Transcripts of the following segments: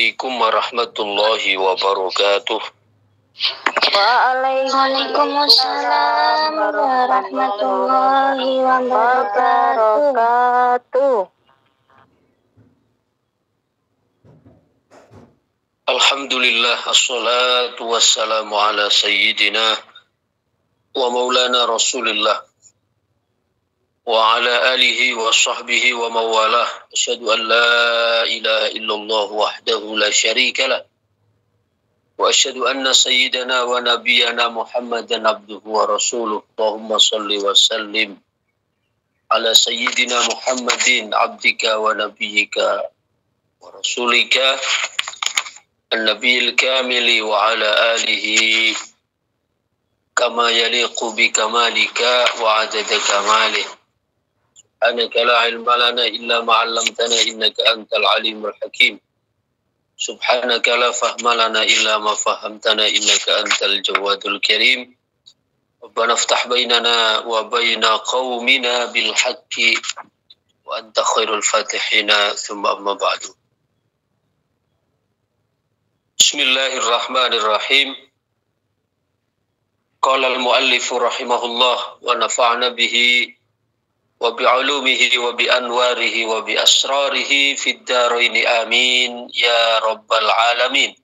Assalamualaikum warahmatullahi wabarakatuh. Waalaikumsalam warahmatullahi wabarakatuh. Alhamdulillah, assalatu wassalamu ala sayyidina wa maulana rasulillah wa ala alihi wa sahbihi wa mawalah. Asyhadu an la ilaha illallah wahdahu la syarika lah. Wa asyhadu anna sayyidana wa nabiyyana Muhammadan abduhu wa rasuluh. Allahumma salli wa sallim ala sayyidina Muhammadin abdika wa nabiyyika wa rasulika an-nabiyil kamili wa ala alihi kama yaliqu bi kamalika wa adada kamalih. Subhanaka la ilma lana illa ma 'allamtana innaka antal alimul hakim. Subhanaka la fahma lana illa ma fahamtana innaka antal jawadul karim. Rabbana iftah bainana wa baina qaumina bil haqqi wa anta khairul fatihina thumma amma ba'du. Bismillahirrahmanirrahim. Qala al-muallif rahimahullah wa nafa'na bihi wa bi'ulumihi wa bi'anwarihi wa bi'asrarihi fid dharaini amin ya rabbal alamin.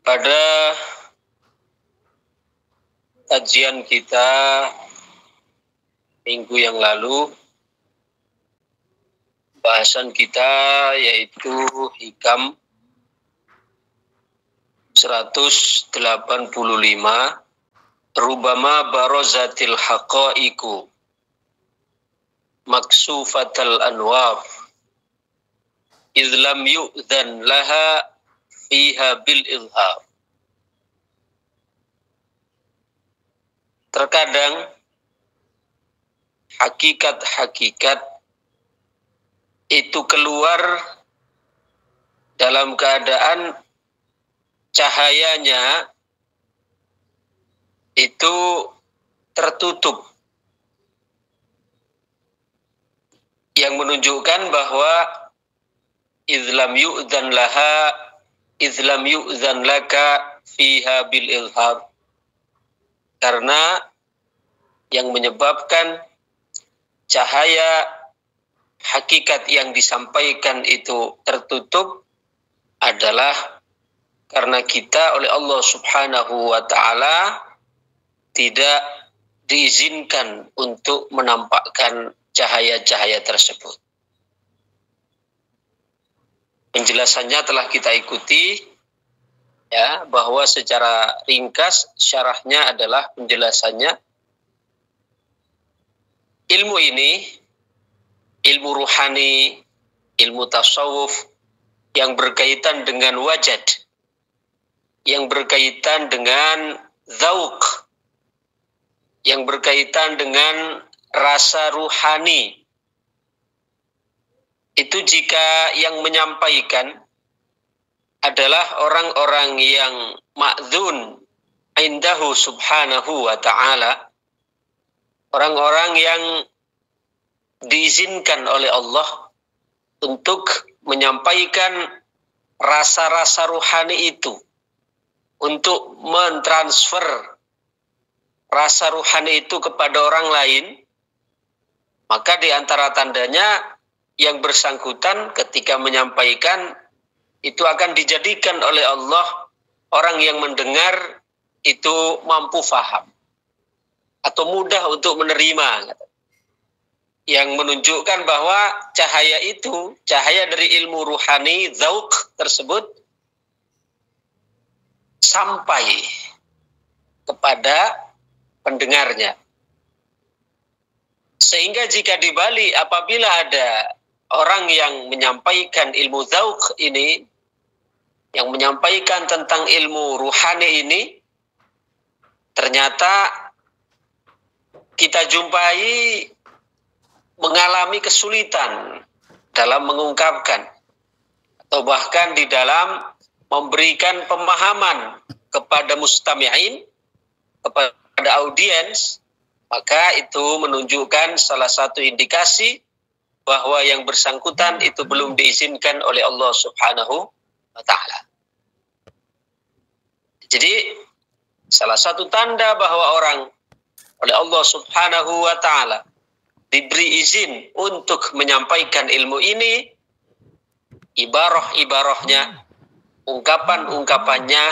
Pada kajian kita minggu yang lalu, bahasan kita yaitu hikam 185, rubama barazatil haqaiku maksufatal anwar idh lam yu'dhan laha fiha bil izhar. Terkadang hakikat-hakikat itu keluar dalam keadaan cahayanya itu tertutup, yang menunjukkan bahwa izlam yu'dzan laha izlam yu'dzan laka fiha bil ilhar, karena yang menyebabkan cahaya hakikat yang disampaikan itu tertutup adalah karena kita oleh Allah Subhanahu wa ta'ala tidak diizinkan untuk menampakkan cahaya-cahaya tersebut. Penjelasannya telah kita ikuti, ya, bahwa secara ringkas syarahnya adalah penjelasannya ilmu ini, ilmu ruhani, ilmu tasawuf yang berkaitan dengan wajad, yang berkaitan dengan zauq, yang berkaitan dengan rasa ruhani. Itu jika yang menyampaikan adalah orang-orang yang ma'dzun indahu subhanahu wa ta'ala, orang-orang yang diizinkan oleh Allah untuk menyampaikan rasa-rasa ruhani itu, untuk mentransfer rasa ruhani itu kepada orang lain, maka di antara tandanya yang bersangkutan ketika menyampaikan itu akan dijadikan oleh Allah orang yang mendengar itu mampu faham atau mudah untuk menerima, yang menunjukkan bahwa cahaya itu, cahaya dari ilmu ruhani, zauq tersebut sampai kepada pendengarnya. Sehingga jika di Bali apabila ada orang yang menyampaikan ilmu zauq ini, yang menyampaikan tentang ilmu ruhani ini, ternyata kita jumpai mengalami kesulitan dalam mengungkapkan atau bahkan di dalam memberikan pemahaman kepada mustami'in, kepada audiens, Maka itu menunjukkan salah satu indikasi bahwa yang bersangkutan itu belum diizinkan oleh Allah Subhanahu wa Ta'ala. Jadi salah satu tanda bahwa orang oleh Allah Subhanahu wa Ta'ala diberi izin untuk menyampaikan ilmu ini, ibarah-ibarahnya, ungkapan-ungkapannya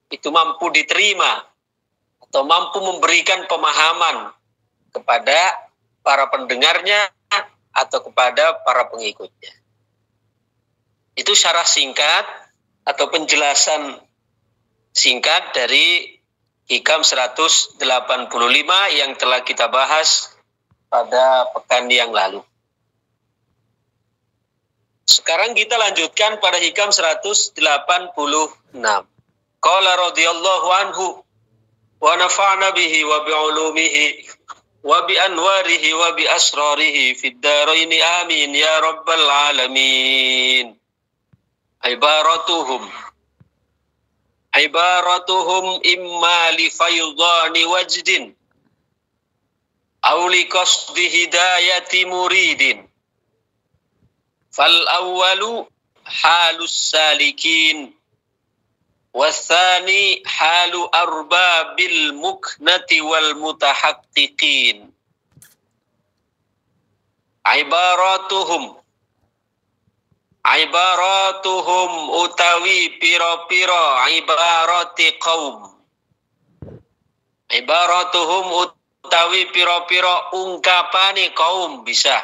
itu mampu diterima atau mampu memberikan pemahaman kepada para pendengarnya atau kepada para pengikutnya. Itu syarah singkat atau penjelasan singkat dari Hikam 185 yang telah kita bahas pada pekan yang lalu. Sekarang kita lanjutkan pada Hikam 186. Qala radhiyallahu anhu wa nafa'na bihi wa bi'ulumihi wa bi anwarihi wa bi asrarihi fid dharaini amin ya rabbal alamin. Ibaratuhum imma li faydani wajdin aw li qasdi hidayati muridin. Fal awwalu halus salikin wathani halu arbabil muknati wal mutahaqqiqin. Ibaratuhum utawi piro-piro ibarati qaum. Ibaratuhum utawi piro-piro ungkapani kaum bisa.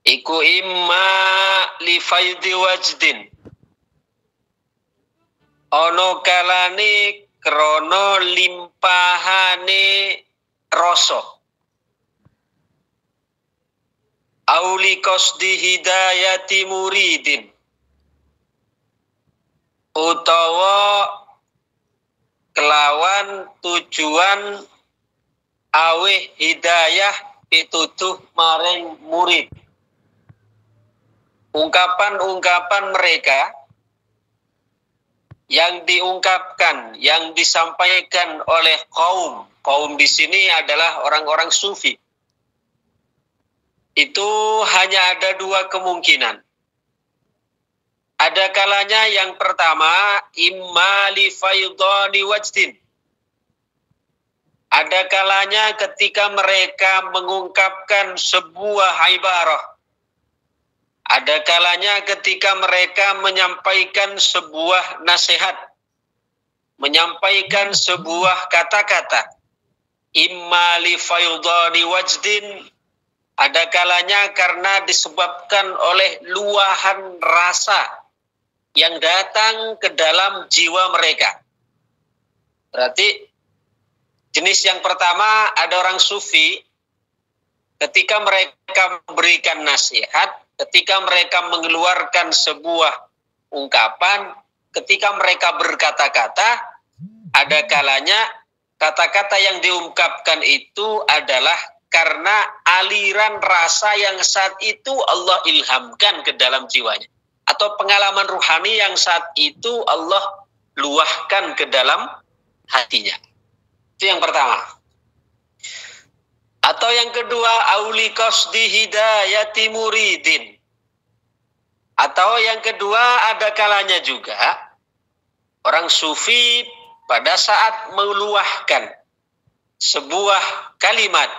Iku imma li faidi wajdin. Ono kalane krono limpahane rasa. Auli qasdi hidayati muridin. Utawa kelawan tujuan aweh hidayah pitutuh maring murid. Ungkapan-ungkapan mereka yang diungkapkan, yang disampaikan oleh kaum. Kaum di sini adalah orang-orang sufi. Itu hanya ada dua kemungkinan. Ada kalanya yang pertama, imma li faydani wajdin. Ada kalanya ketika mereka mengungkapkan sebuah ibarah. Ada kalanya ketika mereka menyampaikan sebuah nasihat. Menyampaikan sebuah kata-kata. Imma li faydani wajdin. Ada kalanya karena disebabkan oleh luahan rasa yang datang ke dalam jiwa mereka. Berarti jenis yang pertama ada orang sufi ketika mereka memberikan nasihat, ketika mereka mengeluarkan sebuah ungkapan, ketika mereka berkata-kata, ada kalanya kata-kata yang diungkapkan itu adalah karena aliran rasa yang saat itu Allah ilhamkan ke dalam jiwanya. Atau pengalaman ruhani yang saat itu Allah luahkan ke dalam hatinya. Itu yang pertama. Atau yang kedua, auli qasdi hidayati muridin. Atau yang kedua, ada kalanya juga orang sufi pada saat meluahkan sebuah kalimat.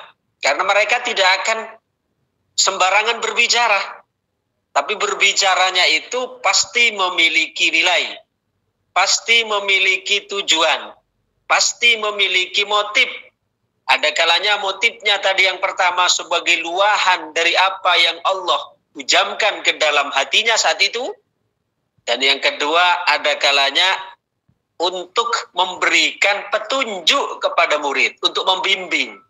Karena mereka tidak akan sembarangan berbicara. Tapi berbicaranya itu pasti memiliki nilai. Pasti memiliki tujuan. Pasti memiliki motif. Ada kalanya motifnya tadi yang pertama sebagai luahan dari apa yang Allah hujamkan ke dalam hatinya saat itu. Dan yang kedua ada kalanya untuk memberikan petunjuk kepada murid. Untuk membimbing.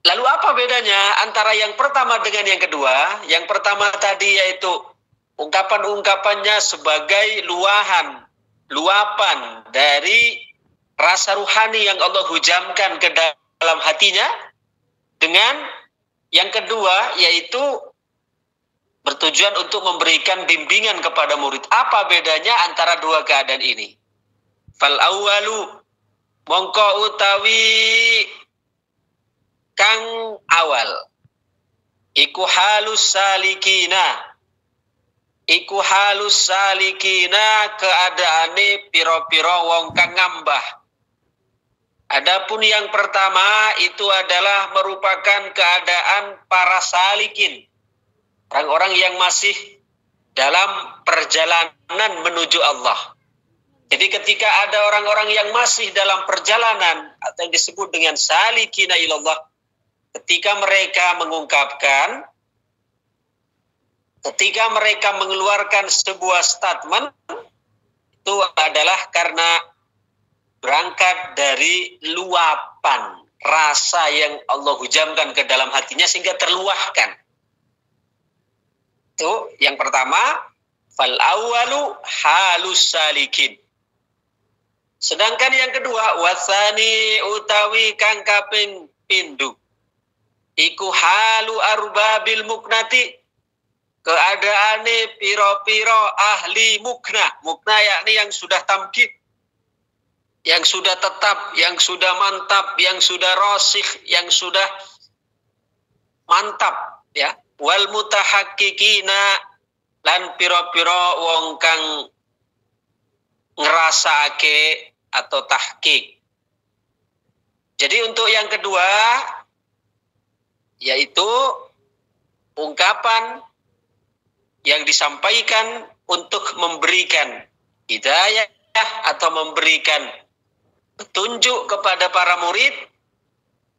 Lalu apa bedanya antara yang pertama dengan yang kedua? Yang pertama tadi yaitu ungkapan-ungkapannya sebagai luapan dari rasa ruhani yang Allah hujamkan ke dalam hatinya. Dengan yang kedua yaitu bertujuan untuk memberikan bimbingan kepada murid. Apa bedanya antara dua keadaan ini? Fal awwalu Mongko utawi kang awal iku halus salikina keadaane piro-piro wong kang ngambah. Adapun yang pertama itu adalah merupakan keadaan para salikin, orang-orang yang masih dalam perjalanan menuju Allah. Jadi ketika ada orang-orang yang masih dalam perjalanan atau yang disebut dengan salikina ilallah, ketika mereka mengungkapkan, ketika mereka mengeluarkan sebuah statement, itu adalah karena berangkat dari luapan rasa yang Allah hujamkan ke dalam hatinya sehingga terluahkan. Itu yang pertama, fal awwalu halus salikin. Sedangkan yang kedua, wasani utawi kang kaping pindho iku halu arbabil muknati, keadaane piro-piro ahli mukna yakni yang sudah tamkid, yang sudah tetap, yang sudah mantap, yang sudah rasikh, yang sudah mantap, ya. Wal mutahakkikina lan piro-piro wong kang ngerasake atau tahqiq. Jadi untuk yang kedua yaitu ungkapan yang disampaikan untuk memberikan hidayah atau memberikan petunjuk kepada para murid,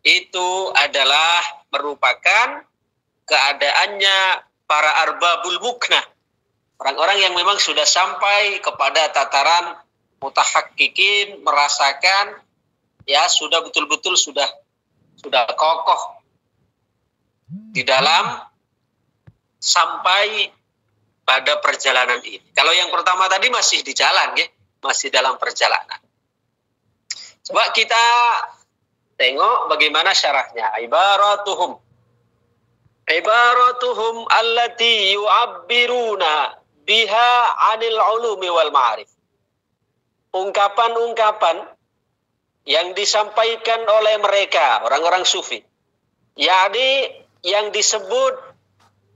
itu adalah merupakan keadaannya para arbabul muknah, orang-orang yang memang sudah sampai kepada tataran mutahakkikin, merasakan ya sudah betul-betul sudah kokoh di dalam sampai pada perjalanan ini. Kalau yang pertama tadi masih di jalan, ya, masih dalam perjalanan. Coba kita tengok bagaimana syarahnya. Ibaratuhum allati yu'abbiruna biha 'anil 'ulumi wal ma'arif. Ungkapan-ungkapan yang disampaikan oleh mereka, orang-orang sufi, yakni yang disebut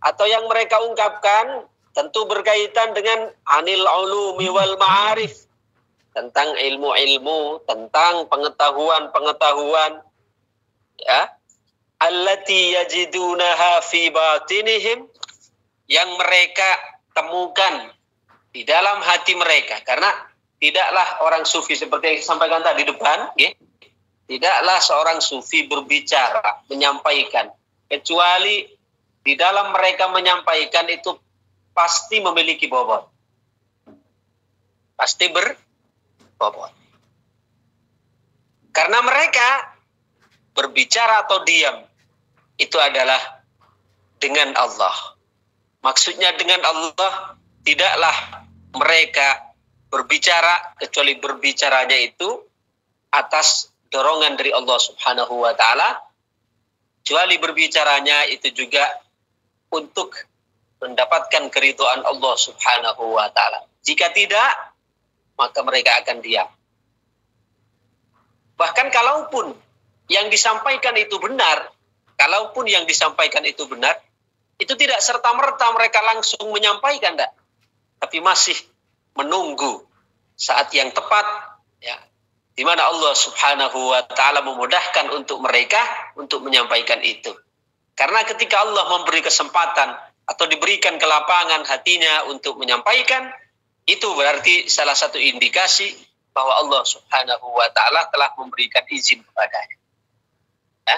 atau yang mereka ungkapkan tentu berkaitan dengan 'anil 'ulumi wal ma'arif, tentang ilmu-ilmu, tentang pengetahuan-pengetahuan, ya, allati yajidunaha fi batinihim, yang mereka temukan di dalam hati mereka. Karena tidaklah orang sufi seperti yang disampaikan tadi di depan, ya, tidaklah seorang sufi berbicara, menyampaikan, kecuali di dalam mereka menyampaikan itu pasti memiliki bobot. Pasti berbobot. Karena mereka berbicara atau diam itu adalah dengan Allah. Maksudnya dengan Allah, tidaklah mereka berbicara kecuali berbicaranya itu atas dorongan dari Allah Subhanahu wa taala, kecuali berbicaranya itu juga untuk mendapatkan keridhaan Allah Subhanahu wa taala. Jika tidak, maka mereka akan diam. Bahkan kalaupun yang disampaikan itu benar, itu tidak serta-merta mereka langsung menyampaikan, enggak. Tapi masih menunggu saat yang tepat, ya, di mana Allah Subhanahu wa taala memudahkan untuk mereka untuk menyampaikan itu. Karena ketika Allah memberi kesempatan atau diberikan kelapangan hatinya untuk menyampaikan, itu berarti salah satu indikasi bahwa Allah Subhanahu wa taala telah memberikan izin kepadanya. Ya.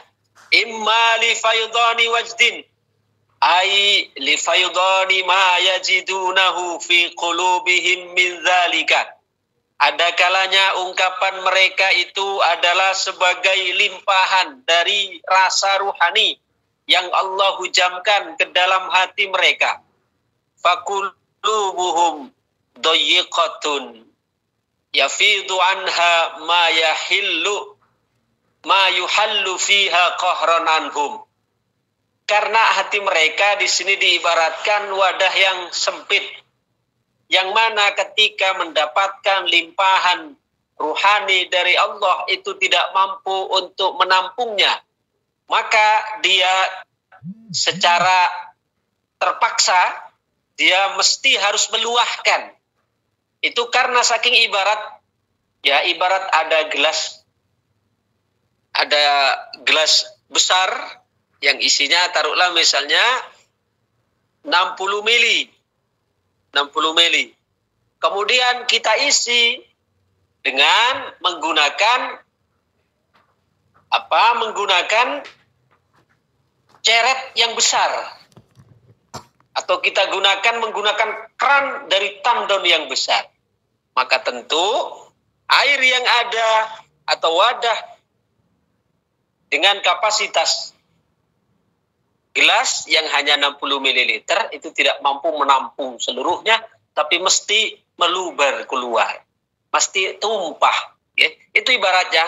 Imma li faydani wajdin, ai li faydani ma yajidunahu fi qulubihim min zalika. Ada kalanya ungkapan mereka itu adalah sebagai limpahan dari rasa ruhani yang Allah hujamkan ke dalam hati mereka. Faqulubuhum dayyiqatun yafidu anha ma yuhallu fiha qahran anhum. Karena hati mereka di sini diibaratkan wadah yang sempit, yang mana ketika mendapatkan limpahan ruhani dari Allah itu tidak mampu untuk menampungnya, maka dia secara terpaksa dia mesti harus meluahkan. Itu karena saking ibarat ada gelas besar yang isinya taruhlah misalnya 60 mili. Kemudian kita isi dengan menggunakan ceret yang besar, atau kita menggunakan keran dari tandon yang besar. Maka tentu air yang ada atau wadah dengan kapasitas gelas yang hanya 60 ml itu tidak mampu menampung seluruhnya, tapi mesti meluber keluar, mesti tumpah. Ya. Itu ibaratnya,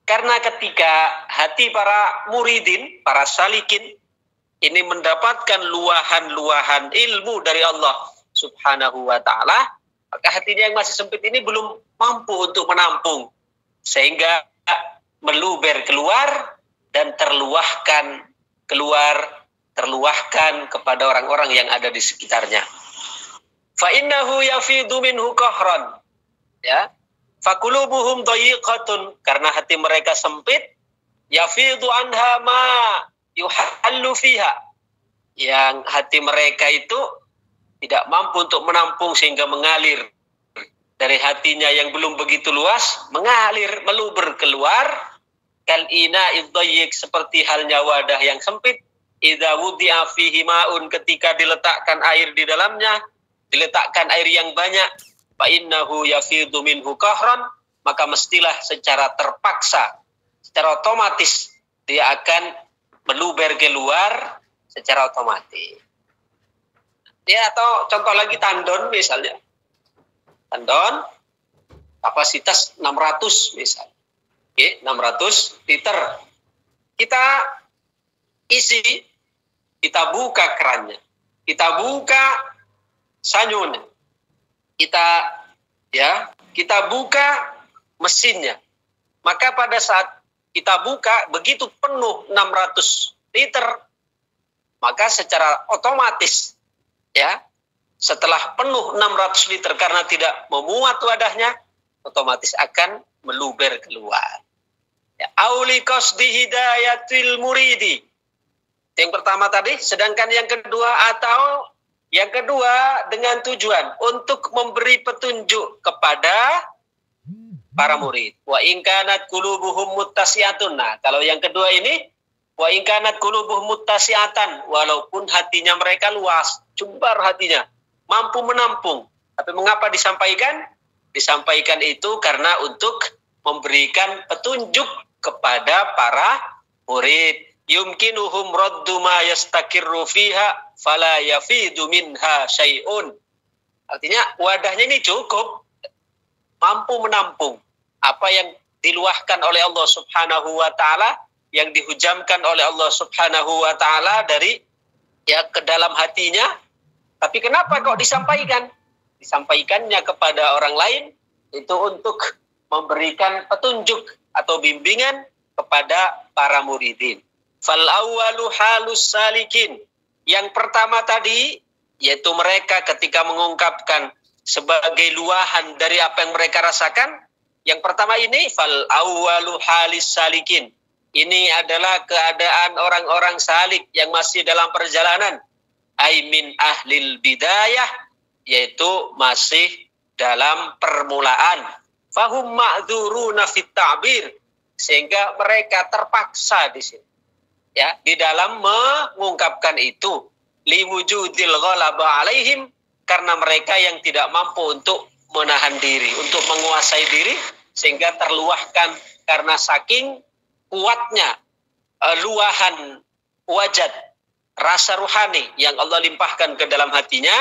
karena ketika hati para muridin, para salikin ini mendapatkan luahan-luahan ilmu dari Allah Subhanahu wa ta'ala, maka hatinya yang masih sempit ini belum mampu untuk menampung, sehingga meluber keluar dan terluahkan kepada orang-orang yang ada di sekitarnya. Fa innahu yafidu minhu qahran, ya, fakulubuhum dhayiqatun, karena hati mereka sempit, yafidu anha ma yuhallu fiha, yang hati mereka itu tidak mampu untuk menampung sehingga mengalir dari hatinya yang belum begitu luas, meluber keluar. Kal ina'id dhayiq, seperti halnya wadah yang sempit, idza wudi'a fihi ma'un, ketika diletakkan air di dalamnya, diletakkan air yang banyak, fa innahu yafidu minhu qahran, maka mestilah secara terpaksa, secara otomatis dia akan meluber keluar secara otomatis. Ya, atau contoh lagi tandon misalnya. Tandon kapasitas 600 misalnya. Oke, 600 liter. Kita isi, kita buka kerannya, kita buka sanyunya, kita buka mesinnya. Maka pada saat kita buka, begitu penuh 600 liter, maka secara otomatis, ya, setelah penuh 600 liter karena tidak memuat wadahnya, otomatis akan meluber keluar. Ya, auli qasdi hidayatil muridi. Yang pertama tadi, sedangkan yang kedua dengan tujuan untuk memberi petunjuk kepada para murid. Wa in kanat qulubuhum muttasi'atun. Nah, kalau yang kedua ini, wa in kanat qulubuhum muttasi'atan, walaupun hatinya mereka luas, jembar hatinya, mampu menampung. Tapi mengapa disampaikan? Disampaikan itu karena untuk memberikan petunjuk kepada para murid. Yumkinuhum raddu ma yastakirru fiha fala yafidu minha syai'un. Artinya wadahnya ini cukup mampu menampung apa yang diluahkan oleh Allah Subhanahu wa ta'ala, yang dihujamkan oleh Allah Subhanahu wa ta'ala dari ke dalam hatinya. Tapi kenapa kok disampaikan? Disampaikannya kepada orang lain itu untuk memberikan petunjuk atau bimbingan kepada para muridin. Fal awwalu halus salikin. Yang pertama tadi, yaitu mereka ketika mengungkapkan sebagai luahan dari apa yang mereka rasakan. Yang pertama ini, fal awwalu halis salikin. Ini adalah keadaan orang-orang salik yang masih dalam perjalanan. Ay min ahlil bidayah, yaitu masih dalam permulaan. Fahum ma'dzuruna fit ta'bir, sehingga mereka terpaksa di sini, ya, di dalam mengungkapkan itu, liwujudil ghalaba alaihim, karena mereka yang tidak mampu untuk menahan diri, untuk menguasai diri, sehingga terluahkan karena saking kuatnya luahan wajad rasa ruhani yang Allah limpahkan ke dalam hatinya,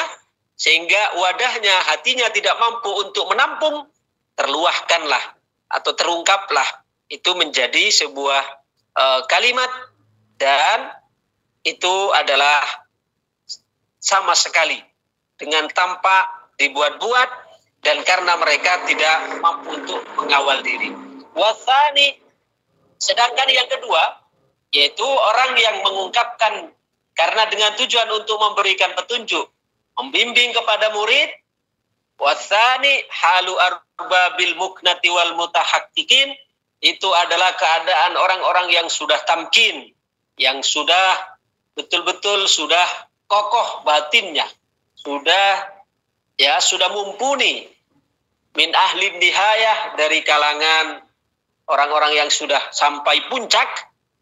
sehingga wadahnya, hatinya tidak mampu untuk menampung, terluahkanlah atau terungkaplah itu menjadi sebuah kalimat, dan itu adalah sama sekali dengan tanpa dibuat-buat, dan karena mereka tidak mampu untuk mengawal diri. Wathani, sedangkan yang kedua, yaitu orang yang mengungkapkan karena dengan tujuan untuk memberikan petunjuk, membimbing kepada murid. Wathani halu arbabil muknati wal mutahaqqiqin, itu adalah keadaan orang-orang yang sudah tamkin, yang sudah betul-betul sudah kokoh batinnya, sudah mumpuni, min ahli nihayah, dari kalangan orang-orang yang sudah sampai puncak.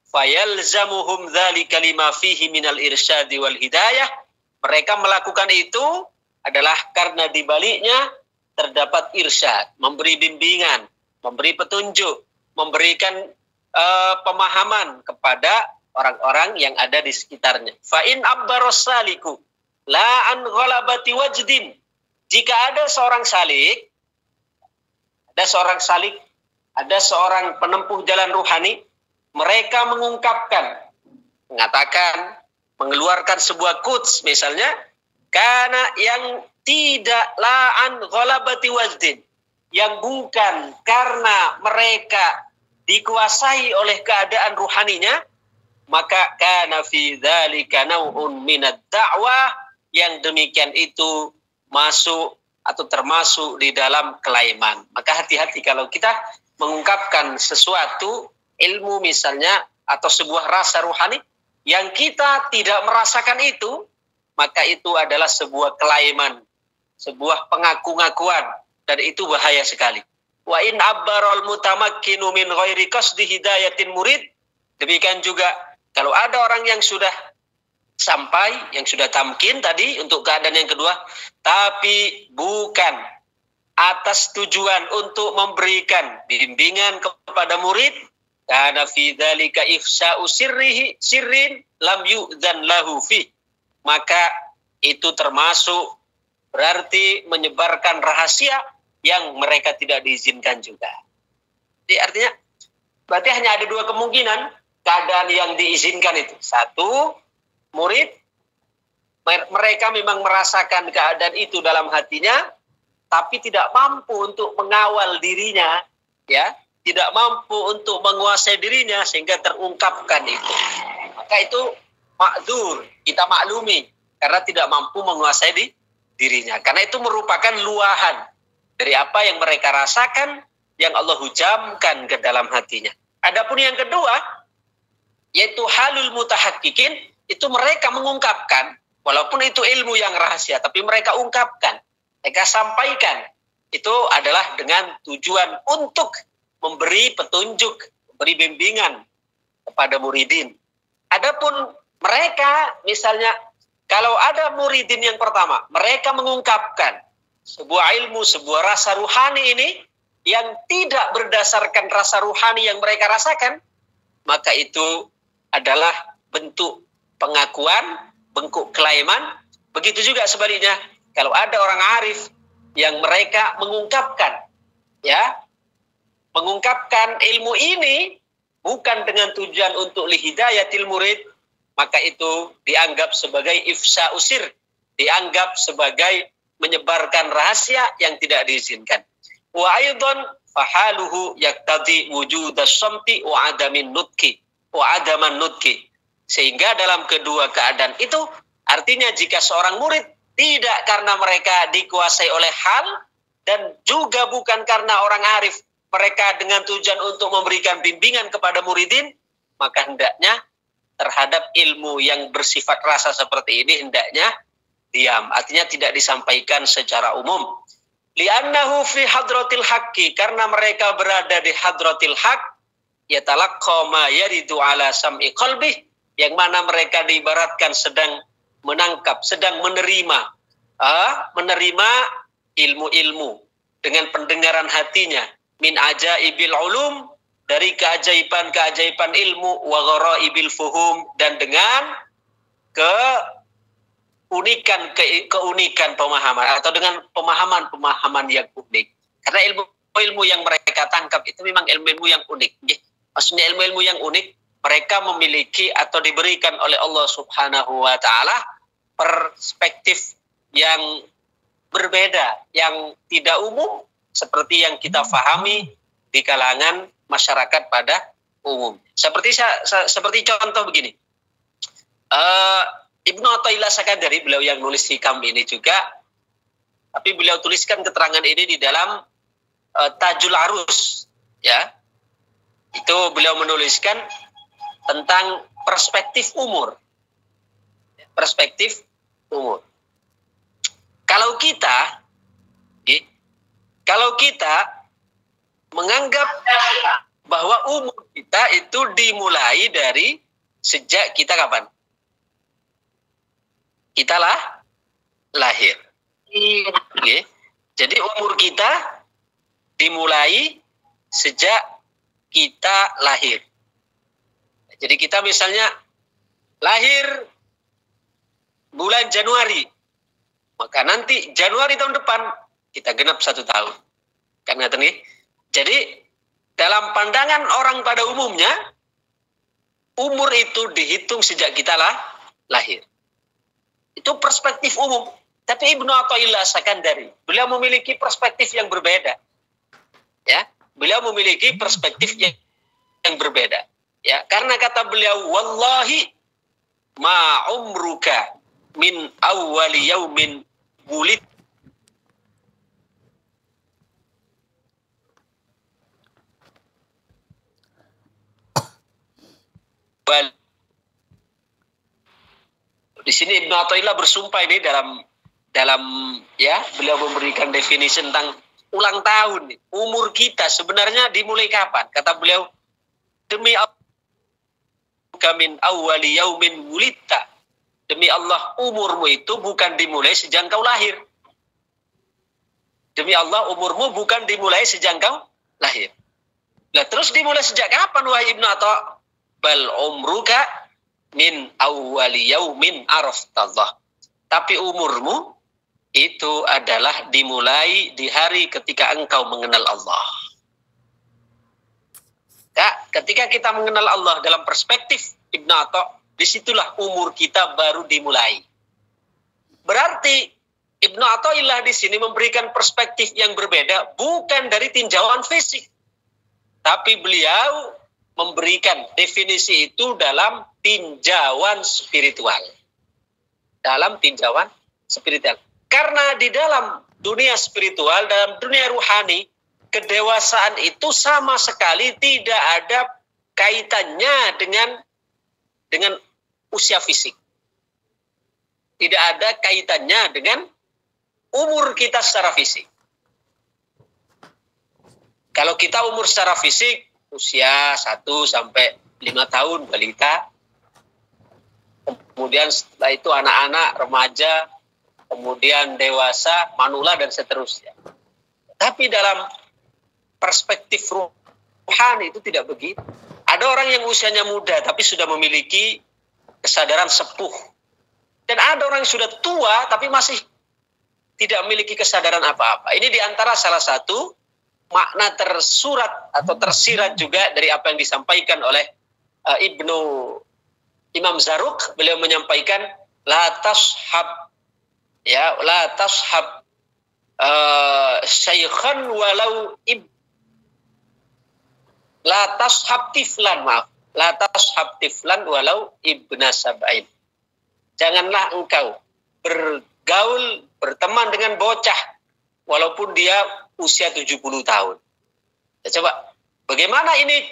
Fayalzamuhum dzalika lima fihi minal irsyadi wal hidayah, mereka melakukan itu adalah karena di baliknya terdapat irsyad, memberi bimbingan, memberi petunjuk, memberikan pemahaman kepada orang-orang yang ada di sekitarnya. Fa in abbaros saliku la an ghalabati wajdin, jika ada seorang salik, ada seorang penempuh jalan ruhani, mereka mengatakan, mengeluarkan sebuah quotes misalnya, karena yang tidak la'an ghalabati wajdin, yang bukan karena mereka dikuasai oleh keadaan ruhaninya, maka kana fi dzalika nau'un minad da'wah, yang demikian itu masuk atau termasuk di dalam kelaiman. Maka hati-hati kalau kita mengungkapkan sesuatu, ilmu misalnya, atau sebuah rasa ruhani, yang kita tidak merasakan itu, maka itu adalah sebuah kelaiman, sebuah pengaku-ngakuan, dan itu bahaya sekali. Wa in abbarul mutamakkinu min ghairi qasdi hidayatin murid, demikian juga kalau ada orang yang sudah sampai, yang sudah tamkin tadi untuk keadaan yang kedua, tapi bukan atas tujuan untuk memberikan bimbingan kepada murid, kana fi dzalika ifsa'u sirrin lam yu'dzan lahu fi, maka itu termasuk berarti menyebarkan rahasia yang mereka tidak diizinkan juga. Jadi artinya berarti hanya ada dua kemungkinan keadaan yang diizinkan itu. Satu, murid mereka memang merasakan keadaan itu dalam hatinya, tapi tidak mampu untuk mengawal dirinya, ya, tidak mampu untuk menguasai dirinya sehingga terungkapkan itu. Maka itu ma'dzur, kita maklumi karena tidak mampu menguasai dirinya. Karena itu merupakan luahan dari apa yang mereka rasakan yang Allah hujamkan ke dalam hatinya. Adapun yang kedua, yaitu halul mutahaqqiqin, itu mereka mengungkapkan, walaupun itu ilmu yang rahasia, tapi mereka ungkapkan, mereka sampaikan. Itu adalah dengan tujuan untuk memberi petunjuk, memberi bimbingan kepada muridin. Adapun mereka, misalnya, kalau ada muridin yang pertama, mereka mengungkapkan sebuah ilmu, sebuah rasa ruhani ini, yang tidak berdasarkan rasa ruhani yang mereka rasakan, maka itu adalah bentuk pengakuan, bentuk kelaiman. Begitu juga sebaliknya, kalau ada orang arif yang mereka mengungkapkan, ya, mengungkapkan ilmu ini bukan dengan tujuan untuk lihidayatil murid, maka itu dianggap sebagai ifsa usir, dianggap sebagai menyebarkan rahasia yang tidak diizinkan. Wa aidan fahaluhu yaqtadi wujudas samti wa adamin nutki wa adaman nutki. Sehingga dalam kedua keadaan itu artinya jika seorang murid tidak karena mereka dikuasai oleh hal, dan juga bukan karena orang arif mereka dengan tujuan untuk memberikan bimbingan kepada muridin, maka hendaknya terhadap ilmu yang bersifat rasa seperti ini hendaknya diam, artinya tidak disampaikan secara umum. Li'annahu fi hadratil haqqi, karena mereka berada di hadratil haq, yatalaqqa ma yaridu ala sam'i qalbih, yang mana mereka diibaratkan sedang menangkap, sedang menerima ilmu-ilmu dengan pendengaran hatinya, min ajaibil ulum, dari keajaiban-keajaiban ilmu, wa ghara'ibil fuhum, dan dengan keunikan pemahaman, atau dengan pemahaman-pemahaman yang unik. Karena ilmu-ilmu yang mereka tangkap itu memang ilmu-ilmu yang unik. Maksudnya ilmu-ilmu yang unik, mereka memiliki atau diberikan oleh Allah Subhanahu wa Ta'ala perspektif yang berbeda, yang tidak umum seperti yang kita fahami di kalangan masyarakat pada umum. Seperti contoh begini. Ibnu Athaillah Sakandari, beliau yang nulis hikam ini juga, tapi beliau tuliskan keterangan ini di dalam Tajul Arus, ya. Itu beliau menuliskan tentang perspektif umur. Perspektif umur. Kalau kita menganggap bahwa umur kita itu dimulai dari sejak kita kapan? Kita lahir. Okay. Jadi umur kita dimulai sejak kita lahir. Jadi kita misalnya lahir bulan Januari, maka nanti Januari tahun depan kita genap 1 tahun. Kan ngerti nih? Jadi dalam pandangan orang pada umumnya, umur itu dihitung sejak kita lahir. Itu perspektif umum. Tapi Ibnu Athaillah Sakandari, beliau memiliki perspektif yang berbeda. Ya, beliau memiliki perspektif yang berbeda. Ya, karena kata beliau, wallahi ma umruka min awwali yaumin wulid. Di sini Ibnu Athaillah bersumpah ini dalam ya, beliau memberikan definisi tentang ulang tahun. Umur kita sebenarnya dimulai kapan? Kata beliau, demi Allah min awwali yaumin wulidta. Demi Allah, umurmu itu bukan dimulai sejak kau lahir. Demi Allah, umurmu bukan dimulai sejak kau lahir. Nah, terus dimulai sejak kapan wahai Ibnu Atha? Bal umruka min awwali yaumin araftallah. Tapi umurmu itu adalah dimulai di hari ketika engkau mengenal Allah. Ya, ketika kita mengenal Allah dalam perspektif Ibnu Atha, disitulah umur kita baru dimulai. Berarti Ibnu Athaillah di sini memberikan perspektif yang berbeda, bukan dari tinjauan fisik, tapi beliau memberikan definisi itu dalam tinjauan spiritual. Dalam tinjauan spiritual. Karena di dalam dunia spiritual, dalam dunia ruhani, kedewasaan itu sama sekali tidak ada kaitannya dengan usia fisik. Tidak ada kaitannya dengan umur kita secara fisik. Kalau kita umur secara fisik, usia 1 sampai 5 tahun balita, kemudian setelah itu anak-anak, remaja, kemudian dewasa, manula, dan seterusnya. Tapi dalam perspektif ruhani itu tidak begitu. Ada orang yang usianya muda tapi sudah memiliki kesadaran sepuh. Dan ada orang yang sudah tua tapi masih tidak memiliki kesadaran apa-apa. Ini diantara salah satu makna tersurat atau tersirat juga dari apa yang disampaikan oleh Imam Zarruq. Beliau menyampaikan la tashab syaikhan walau la tashab tiflan walau ibna sab'in. Janganlah engkau bergaul, berteman dengan bocah walaupun dia usia 70 tahun. Ya, coba, bagaimana ini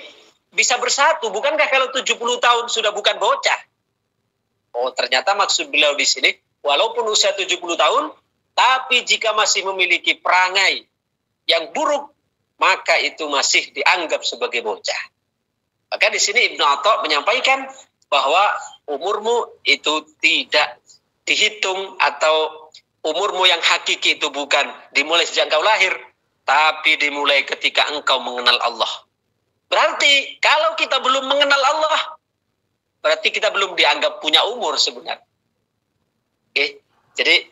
bisa bersatu? Bukankah kalau 70 tahun sudah bukan bocah? Oh, ternyata maksud beliau di sini, walaupun usia 70 tahun, tapi jika masih memiliki perangai yang buruk, maka itu masih dianggap sebagai bocah. Maka di sini Ibnu Atha menyampaikan bahwa umurmu itu tidak dihitung, atau umurmu yang hakiki itu bukan dimulai sejak engkau lahir, tapi dimulai ketika engkau mengenal Allah. Berarti kalau kita belum mengenal Allah, berarti kita belum dianggap punya umur sebenarnya. Oke. Jadi,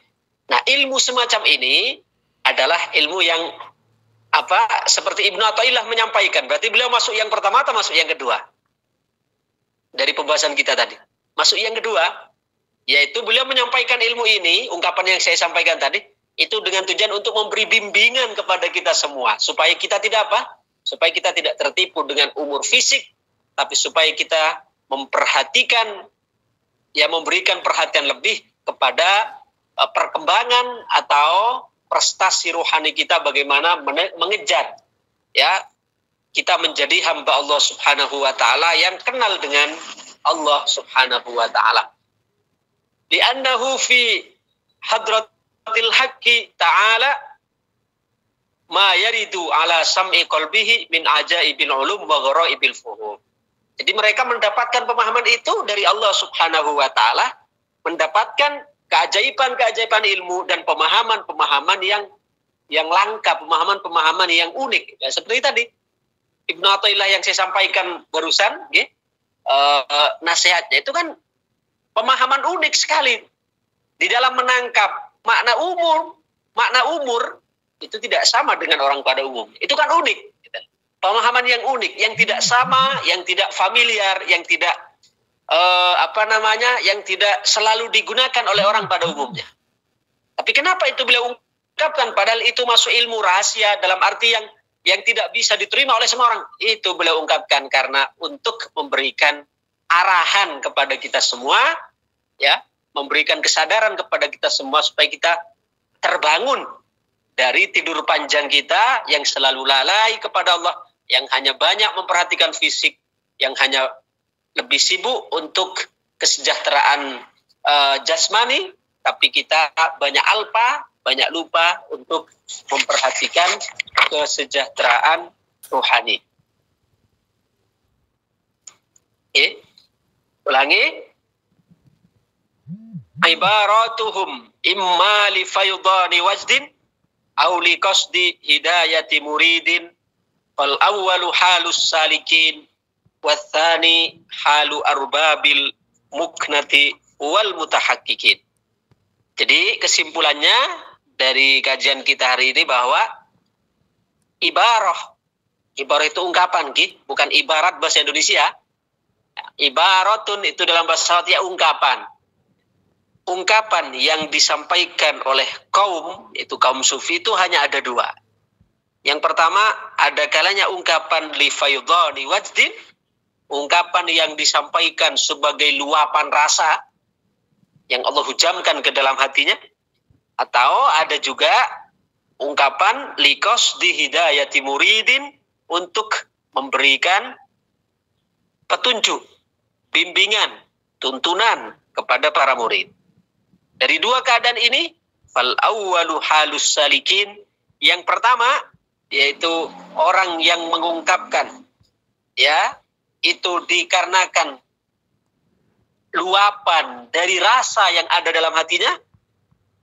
nah, ilmu semacam ini adalah ilmu yang seperti Ibnu Athaillah menyampaikan. Berarti beliau masuk yang pertama atau masuk yang kedua? Dari pembahasan kita tadi. Masuk yang kedua, yaitu beliau menyampaikan ilmu ini, ungkapan yang saya sampaikan tadi, Itu dengan tujuan untuk memberi bimbingan kepada kita semua. Supaya kita tidak apa? Supaya kita tidak tertipu dengan umur fisik. Tapi supaya kita memperhatikan, ya memberikan perhatian lebih kepada perkembangan atau prestasi rohani kita, bagaimana mengejar, ya, kita menjadi hamba Allah Subhanahu wa Ta'ala yang kenal dengan Allah Subhanahu wa Ta'ala. Li'annahu fi hadratil haqqi ta'ala ma yaridu ala sam'i qalbihi min ajaibil ulum wa ghoraibil fuhum. Jadi mereka mendapatkan pemahaman itu dari Allah Subhanahu wa Ta'ala, mendapatkan keajaiban-keajaiban ilmu dan pemahaman-pemahaman yang langka, pemahaman-pemahaman yang unik. Ya, seperti tadi Ibnu Athaillah yang saya sampaikan barusan, ya, nasihatnya itu kan pemahaman unik sekali di dalam menangkap makna umur itu tidak sama dengan orang pada umum. Itu kan unik. Pemahaman yang unik, yang tidak sama, yang tidak familiar, yang tidak yang tidak selalu digunakan oleh orang pada umumnya. Tapi kenapa itu beliau ungkapkan? Padahal itu masuk ilmu rahasia dalam arti yang tidak bisa diterima oleh semua orang. Itu beliau ungkapkan karena untuk memberikan arahan kepada kita semua, ya, memberikan kesadaran kepada kita semua supaya kita terbangun dari tidur panjang kita yang selalu lalai kepada Allah, yang hanya banyak memperhatikan fisik, yang hanya lebih sibuk untuk kesejahteraan jasmani, tapi kita banyak banyak lupa untuk memperhatikan kesejahteraan rohani. Ulangi. Ibaratuhum imma li faydani wajdin aw li qasdi hidayati muridin. Fal awwalu halus salikin wathani halu arbabil muknati wal mutahaqqiqin. Jadi kesimpulannya dari kajian kita hari ini bahwa ibarah itu ungkapan, bukan ibarat bahasa Indonesia. Ibaratun itu dalam bahasa Arab ya ungkapan. Ungkapan yang disampaikan oleh kaum, itu kaum sufi, itu hanya ada dua. Yang pertama, ada kalanya ungkapan li faydani wajdin, ungkapan yang disampaikan sebagai luapan rasa yang Allah hujamkan ke dalam hatinya. Atau ada juga ungkapan li qasdi hidayati muridin, untuk memberikan petunjuk, bimbingan, tuntunan kepada para murid. Dari dua keadaan ini, fal awwalu halus salikin, yang pertama yaitu orang yang mengungkapkan, ya, itu dikarenakan luapan dari rasa yang ada dalam hatinya,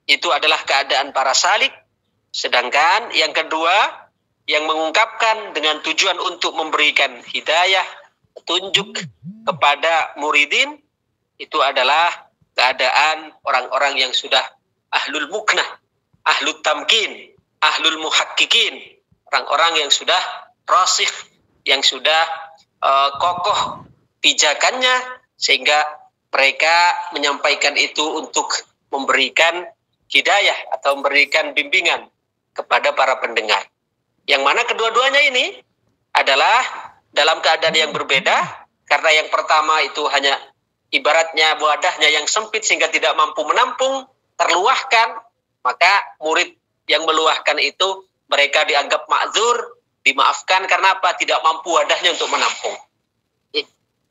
itu adalah keadaan para salik. Sedangkan yang kedua, yang mengungkapkan dengan tujuan untuk memberikan hidayah, petunjuk kepada muridin, itu adalah keadaan orang-orang yang sudah ahlul muknah, ahlul tamkin, ahlul muhakkikin, orang-orang yang sudah rasikh, yang sudah kokoh pijakannya, sehingga mereka menyampaikan itu untuk memberikan hidayah atau memberikan bimbingan kepada para pendengar. Yang mana kedua-duanya ini adalah dalam keadaan yang berbeda, karena yang pertama itu hanya ibaratnya wadahnya yang sempit sehingga tidak mampu menampung, terluahkan, maka murid yang meluahkan itu mereka dianggap ma'dzur, dimaafkan karena apa? Tidak mampu wadahnya untuk menampung.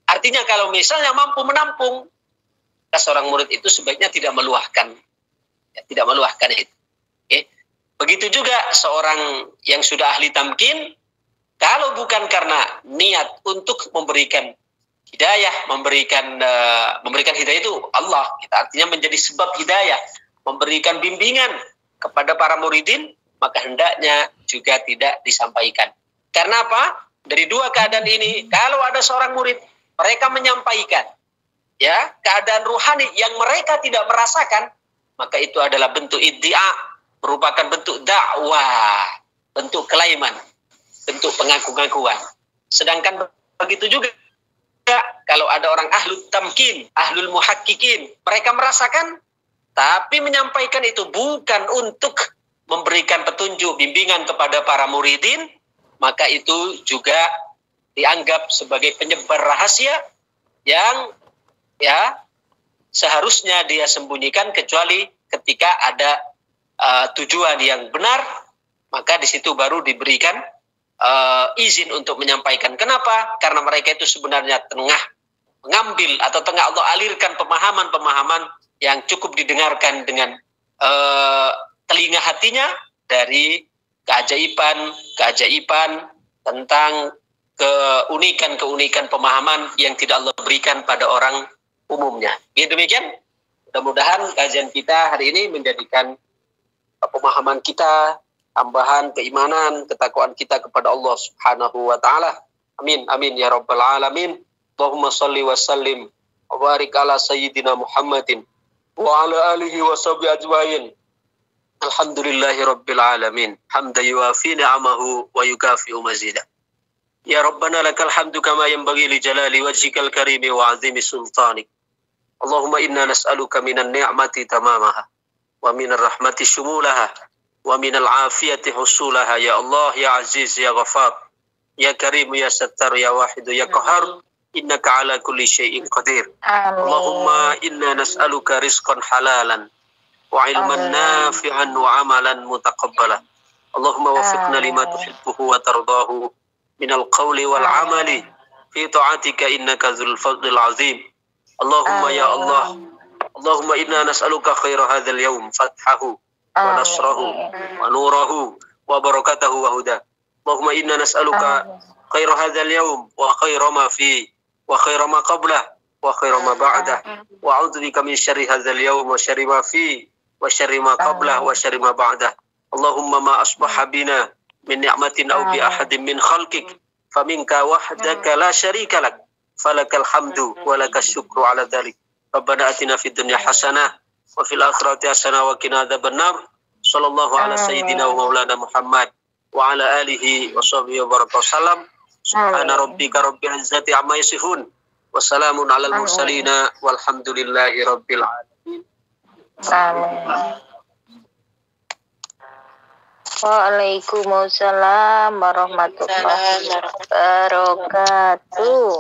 Artinya kalau misalnya mampu menampung, seorang murid itu sebaiknya tidak meluahkan, ya, tidak meluahkan itu. Begitu juga seorang yang sudah ahli tamkin, kalau bukan karena niat untuk memberikan hidayah, memberikan hidayah itu Allah, kita artinya menjadi sebab hidayah, memberikan bimbingan kepada para muridin, maka hendaknya juga tidak disampaikan. Karena apa? Dari dua keadaan ini, kalau ada seorang murid, mereka menyampaikan, ya, keadaan ruhani yang mereka tidak merasakan, maka itu adalah bentuk iddia, merupakan bentuk dakwah, bentuk kelaiman, bentuk pengaku-ngakuan. Sedangkan begitu juga kalau ada orang ahlul tamkin, ahlul muhakkikin, mereka merasakan, tapi menyampaikan itu bukan untuk memberikan petunjuk, bimbingan kepada para muridin, maka itu juga dianggap sebagai penyebar rahasia yang seharusnya dia sembunyikan, kecuali ketika ada tujuan yang benar, maka di situ baru diberikan izin untuk menyampaikan. Kenapa? Karena mereka itu sebenarnya tengah mengambil atau tengah Allah alirkan pemahaman-pemahaman yang cukup didengarkan dengan telinga hatinya dari keajaiban tentang keunikan pemahaman yang tidak Allah berikan pada orang umumnya. Demikian, mudah-mudahan kajian kita hari ini menjadikan pemahaman kita, tambahan keimanan, ketakwaan kita kepada Allah Subhanahu wa taala. Amin amin ya rabbal alamin. Allahumma shalli wa sallim wa barik ala sayyidina Muhammadin wa ala alihi wa sahbihi ajmain. Alhamdulillahi rabbil alamin. Hamdan yuafi ni'amahu wa yukafi'u mazida. Ya Rabbana lakal hamdu kama yanbaghi li jalali wajhikal karimi wa 'azimi sultanik. Allahumma inna nas'aluka minan ni'mati tamamaha wa minar rahmati shumulaha wa minal afiyati husulaha. Ya Allah, ya Aziz, ya Ghafar, ya Karim, ya Sattar, ya Wahid, ya Qahar, innaka ala kulli syai'in qadir. Allahumma inna nas'aluka rizqan halalan wa ilman nafi'an wa amalan mutaqabbala. Allahumma wafiqna lima tuhibbuhu wa tardahu minal qawli wal amali fi ta'atika innaka dzul fadlil azim. Allahumma ya Allah, Allahumma inna nas'aluka khaira hadzal yawm fathahu wa nasrahu wa nurahu wa barakatahu wa huda. Allahumma inna nas'aluka khaira hadzal yawm wa khaira ma fi wa khaira ma qablah wa khaira ma ba'dah wa a'udzu bika min syarri hadzal yawm wa syarri ma fi wa syarri ma qablah wa syarri ma ba'dah. Allahumma ma asbaha bina min ni'matin aw bi ahadin min khalqik faminka wahdaka la syarika lak falakal hamdu wa lakas syukru ala dzalik. Rabbana atina fid dunya hasanah wa fil akhirati hasanah wa qina adzabannar. Sallallahu ala sayyidina wa maulana Muhammad wa ala alihi wa sahbihi wa baraka wasallam. Subhana rabbika rabbil izzati amma yasifun wa salamun alal mursalin walhamdulillahi rabbil alamin. Amin. Waalaikumsalam warahmatullahi wabarakatuh.